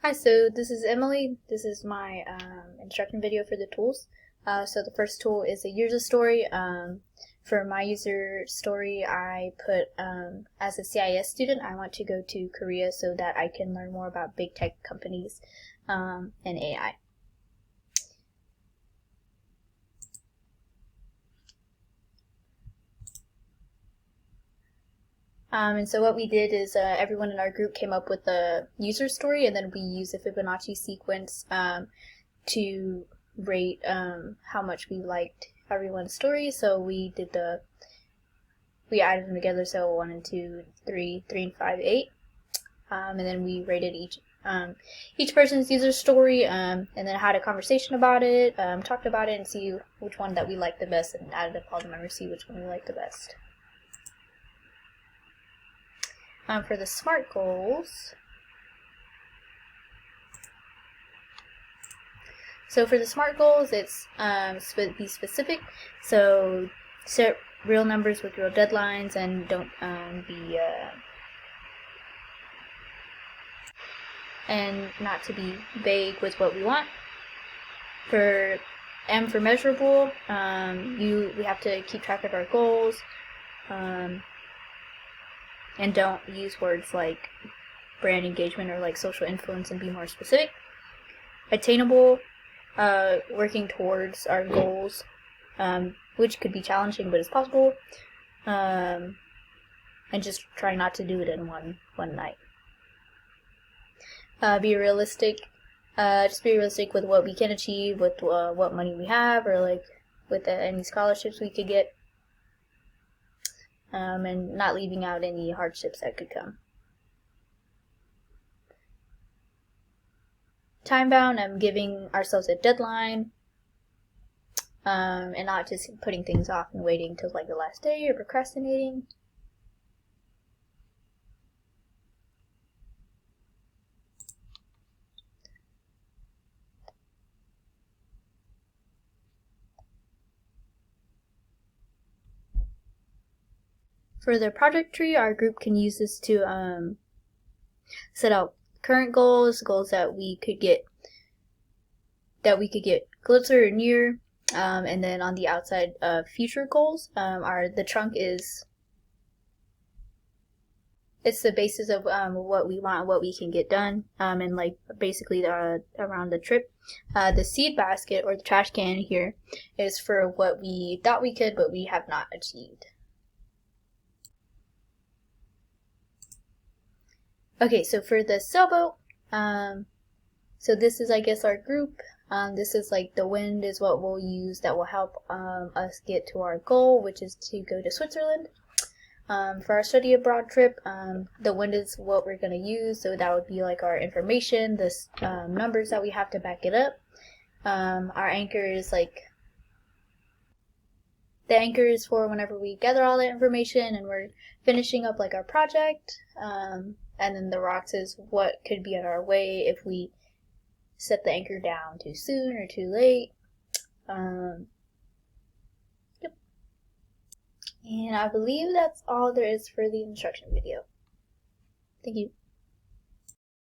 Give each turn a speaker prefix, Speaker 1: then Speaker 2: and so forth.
Speaker 1: Hi, so this is Emily. This is my instruction video for the tools. So the first tool is a user story. For my user story, I put, as a CIS student, I want to go to Korea so that I can learn more about big tech companies and AI. And so what we did is everyone in our group came up with a user story, and then we used a Fibonacci sequence to rate how much we liked everyone's story. So we added them together, so 1 and 2, 3, 3 and 5, 8, and then we rated each person's user story, and then had a conversation about it, talked about it, and see which one that we liked the best, and added up all the members, see which one we liked the best. For the SMART goals, so for the SMART goals, it's be specific. So set real numbers with real deadlines, and don't and not to be vague with what we want. For M for measurable, we have to keep track of our goals. And don't use words like brand engagement or like social influence, and be more specific. Attainable, working towards our goals, which could be challenging, but it's possible. And just try not to do it in one night. Be realistic. Just be realistic with what we can achieve, with what money we have, or like with any scholarships we could get. And not leaving out any hardships that could come. Time bound, giving ourselves a deadline, and not just putting things off and waiting till like the last day or procrastinating. For the project tree, our group can use this to set out current goals that we could get closer or near, and then on the outside, future goals. The trunk is the basis of what we want, what we can get done, and like basically around the trip. The seed basket, or the trash can here, is for what we thought we could but we have not achieved. Okay, so for the sailboat, so this is, I guess, our group. This is like the wind is what we'll use that will help us get to our goal, which is to go to Switzerland. For our study abroad trip, the wind is what we're going to use, so that would be like our information, the numbers that we have to back it up. Our anchor is the anchor is for whenever we gather all that information and we're finishing up like our project. And then the rocks is what could be in our way if we set the anchor down too soon or too late. Yep. And I believe that's all there is for the instruction video. Thank you.